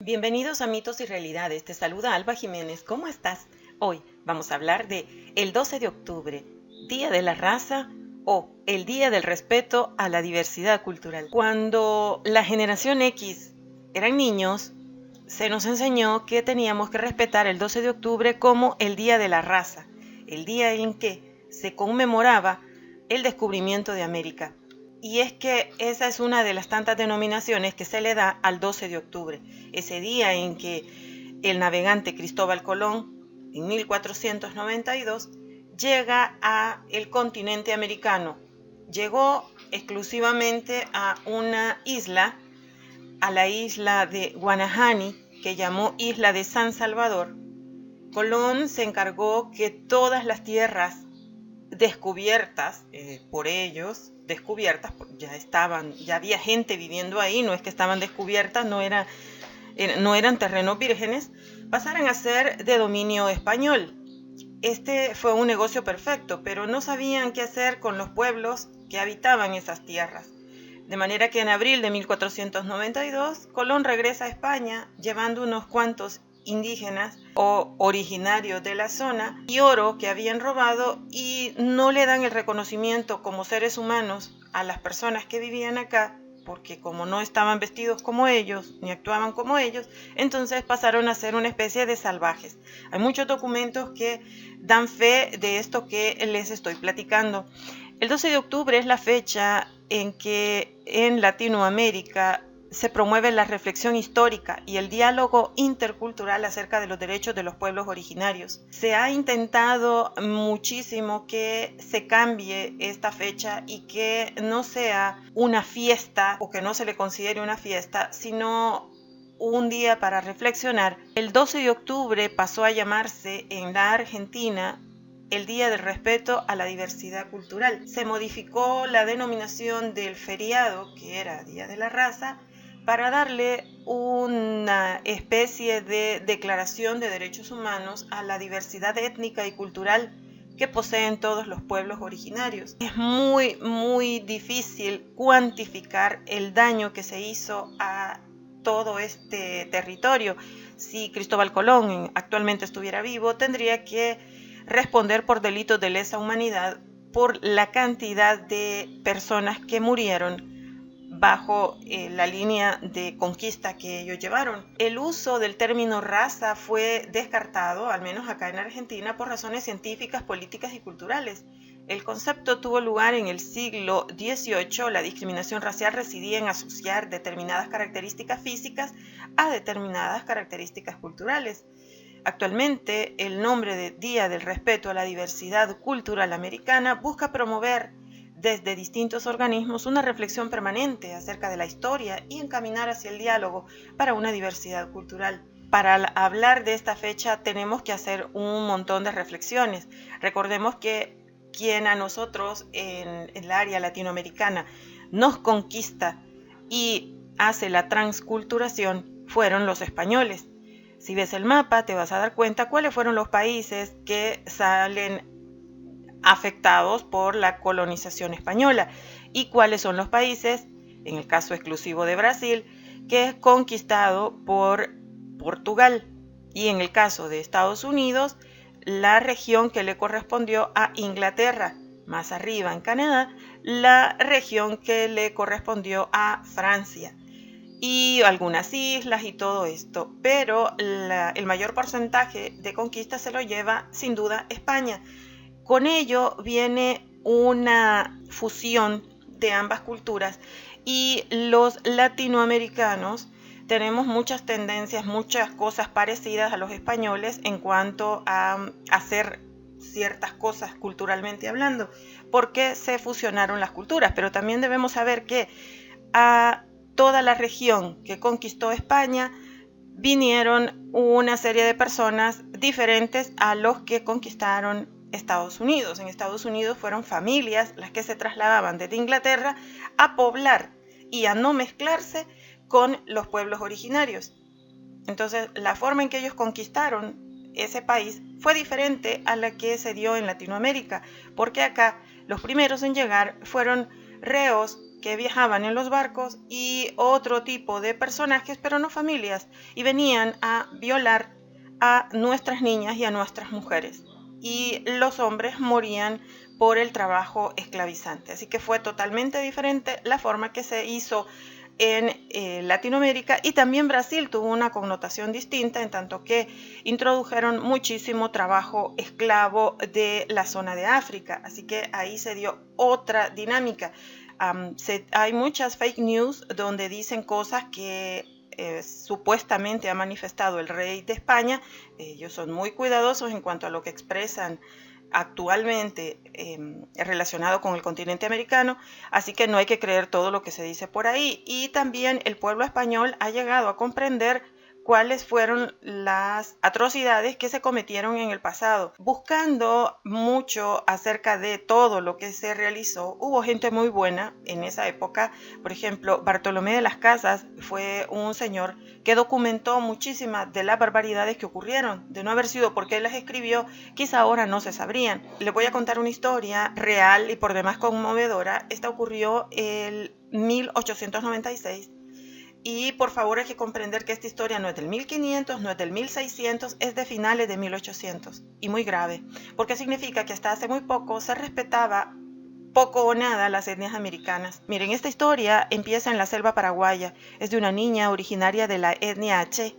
Bienvenidos a Mitos y Realidades. Te saluda Alba Jiménez. ¿Cómo estás? Hoy vamos a hablar de el 12 de octubre, Día de la Raza o el Día del Respeto a la Diversidad Cultural. Cuando la generación X eran niños, se nos enseñó que teníamos que respetar el 12 de octubre como el Día de la Raza, el día en que se conmemoraba el descubrimiento de América. Y es que esa es una de las tantas denominaciones que se le da al 12 de octubre, ese día en que el navegante Cristóbal Colón, en 1492, llega a el continente americano. Llegó exclusivamente a una isla, a la isla de Guanahani, que llamó Isla de San Salvador. Colón se encargó que todas las tierras descubiertas por ellos, ya había gente viviendo ahí, no es que estaban descubiertas, no eran terrenos vírgenes, pasaran a ser de dominio español. Este fue un negocio perfecto, pero no sabían qué hacer con los pueblos que habitaban esas tierras. De manera que en abril de 1492, Colón regresa a España llevando unos cuantos indígenas o originarios de la zona y oro que habían robado, y no le dan el reconocimiento como seres humanos a las personas que vivían acá, porque como no estaban vestidos como ellos ni actuaban como ellos, entonces pasaron a ser una especie de salvajes. Hay muchos documentos que dan fe de esto que les estoy platicando. El 12 de octubre es la fecha en que en Latinoamérica se promueve la reflexión histórica y el diálogo intercultural acerca de los derechos de los pueblos originarios. Se ha intentado muchísimo que se cambie esta fecha y que no sea una fiesta, o que no se le considere una fiesta, sino un día para reflexionar. El 12 de octubre pasó a llamarse en la Argentina el Día del Respeto a la Diversidad Cultural. Se modificó la denominación del feriado, que era Día de la Raza, para darle una especie de declaración de derechos humanos a la diversidad étnica y cultural que poseen todos los pueblos originarios. Es muy difícil cuantificar el daño que se hizo a todo este territorio. Si Cristóbal Colón actualmente estuviera vivo, tendría que responder por delitos de lesa humanidad por la cantidad de personas que murieron bajo la línea de conquista que ellos llevaron. El uso del término raza fue descartado, al menos acá en Argentina, por razones científicas, políticas y culturales. El concepto tuvo lugar en el siglo XVIII. La discriminación racial residía en asociar determinadas características físicas a determinadas características culturales. Actualmente, el nombre de Día del Respeto a la Diversidad Cultural Americana busca promover desde distintos organismos una reflexión permanente acerca de la historia y encaminar hacia el diálogo para una diversidad cultural. Para hablar de esta fecha tenemos que hacer un montón de reflexiones. Recordemos que quien a nosotros en el área latinoamericana nos conquista y hace la transculturación fueron los españoles. Si ves el mapa, te vas a dar cuenta cuáles fueron los países que salen afectados por la colonización española y cuáles son los países, en el caso exclusivo de Brasil, que es conquistado por Portugal, y en el caso de Estados Unidos, la región que le correspondió a Inglaterra. Más arriba en Canadá, la región que le correspondió a Francia, y algunas islas y todo esto, pero el mayor porcentaje de conquista se lo lleva sin duda España. Con ello viene una fusión de ambas culturas, y los latinoamericanos tenemos muchas tendencias, muchas cosas parecidas a los españoles en cuanto a hacer ciertas cosas culturalmente hablando, porque se fusionaron las culturas, pero también debemos saber que a toda la región que conquistó España vinieron una serie de personas diferentes a los que conquistaron Estados Unidos. En Estados Unidos fueron familias las que se trasladaban desde Inglaterra a poblar y a no mezclarse con los pueblos originarios. Entonces, la forma en que ellos conquistaron ese país fue diferente a la que se dio en Latinoamérica, porque acá los primeros en llegar fueron reos que viajaban en los barcos y otro tipo de personajes, pero no familias, y venían a violar a nuestras niñas y a nuestras mujeres. Y los hombres morían por el trabajo esclavizante. Así que fue totalmente diferente la forma que se hizo en Latinoamérica, y también Brasil tuvo una connotación distinta en tanto que introdujeron muchísimo trabajo esclavo de la zona de África, así que ahí se dio otra dinámica. Hay muchas fake news donde dicen cosas que supuestamente ha manifestado el rey de España. Ellos son muy cuidadosos en cuanto a lo que expresan actualmente relacionado con el continente americano, así que no hay que creer todo lo que se dice por ahí. Y también el pueblo español ha llegado a comprender cuáles fueron las atrocidades que se cometieron en el pasado. Buscando mucho acerca de todo lo que se realizó, hubo gente muy buena en esa época. Por ejemplo, Bartolomé de las Casas fue un señor que documentó muchísimas de las barbaridades que ocurrieron. De no haber sido porque él las escribió, quizá ahora no se sabrían. Les voy a contar una historia real y por demás conmovedora. Esta ocurrió en 1896. Y por favor hay que comprender que esta historia no es del 1500, no es del 1600, es de finales de 1800. Y muy grave, porque significa que hasta hace muy poco se respetaba poco o nada las etnias americanas. Miren, esta historia empieza en la selva paraguaya. Es de una niña originaria de la etnia H.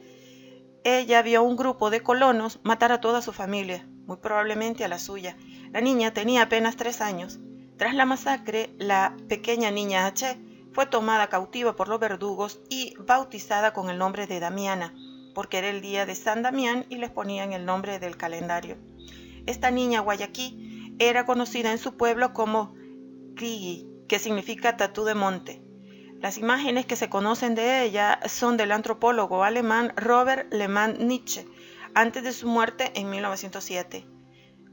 Ella vio a un grupo de colonos matar a toda su familia, muy probablemente a la suya. La niña tenía apenas 3 años. Tras la masacre, la pequeña niña H fue tomada cautiva por los verdugos y bautizada con el nombre de Damiana, porque era el día de San Damián y les ponían el nombre del calendario. Esta niña guayaquí era conocida en su pueblo como Krigi, que significa tatú de monte. Las imágenes que se conocen de ella son del antropólogo alemán Robert Lehmann-Nietzsche, antes de su muerte en 1907.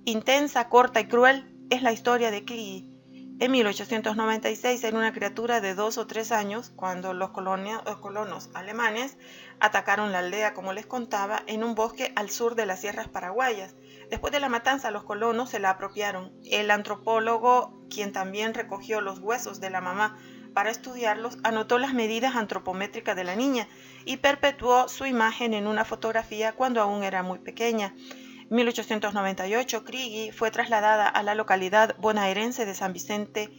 Intensa, corta y cruel es la historia de Krigi. En 1896 era una criatura de 2 o 3 años cuando los colonos alemanes atacaron la aldea, como les contaba, en un bosque al sur de las sierras paraguayas. Después de la matanza, los colonos se la apropiaron. El antropólogo, quien también recogió los huesos de la mamá para estudiarlos, anotó las medidas antropométricas de la niña y perpetuó su imagen en una fotografía cuando aún era muy pequeña. En 1898, Krigi fue trasladada a la localidad bonaerense de San Vicente,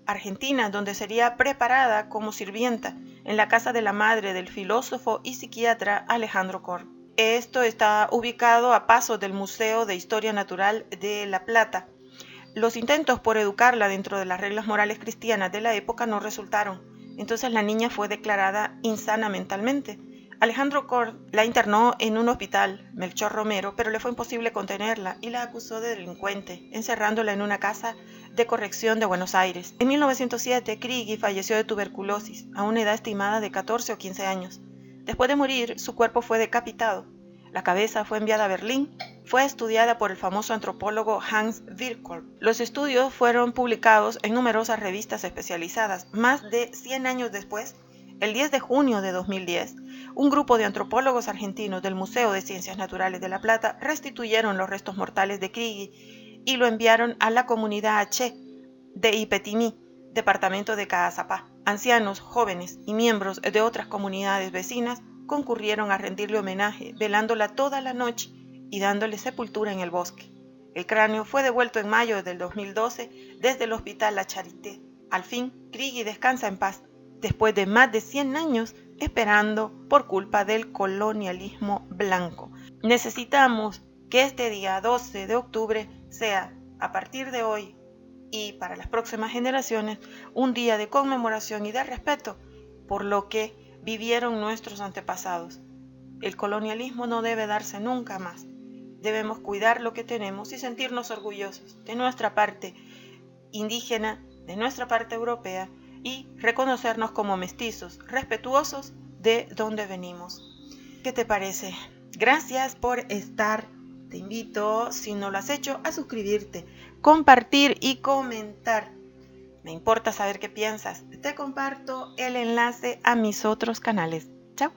Argentina, donde sería preparada como sirvienta en la casa de la madre del filósofo y psiquiatra Alejandro Korn. Esto está ubicado a pasos del Museo de Historia Natural de La Plata. Los intentos por educarla dentro de las reglas morales cristianas de la época no resultaron. Entonces la niña fue declarada insana mentalmente. Alejandro Korn la internó en un hospital, Melchor Romero, pero le fue imposible contenerla y la acusó de delincuente, encerrándola en una casa de corrección de Buenos Aires. En 1907, Krigi falleció de tuberculosis, a una edad estimada de 14 o 15 años. Después de morir, su cuerpo fue decapitado. La cabeza fue enviada a Berlín. Fue estudiada por el famoso antropólogo Hans Virchow. Los estudios fueron publicados en numerosas revistas especializadas. Más de 100 años después, el 10 de junio de 2010, un grupo de antropólogos argentinos del Museo de Ciencias Naturales de La Plata restituyeron los restos mortales de Krigi y lo enviaron a la comunidad H de Ipetimí, departamento de Caazapá. Ancianos, jóvenes y miembros de otras comunidades vecinas concurrieron a rendirle homenaje, velándola toda la noche y dándole sepultura en el bosque. El cráneo fue devuelto en mayo del 2012 desde el hospital La Charité. Al fin, Krigi descansa en paz, después de más de 100 años esperando por culpa del colonialismo blanco. Necesitamos que este día 12 de octubre sea, a partir de hoy y para las próximas generaciones, un día de conmemoración y de respeto por lo que vivieron nuestros antepasados. El colonialismo no debe darse nunca más. Debemos cuidar lo que tenemos y sentirnos orgullosos de nuestra parte indígena, de nuestra parte europea, y reconocernos como mestizos, respetuosos de donde venimos. ¿Qué te parece? Gracias por estar. Te invito, si no lo has hecho, a suscribirte, compartir y comentar. Me importa saber qué piensas. Te comparto el enlace a mis otros canales. Chao.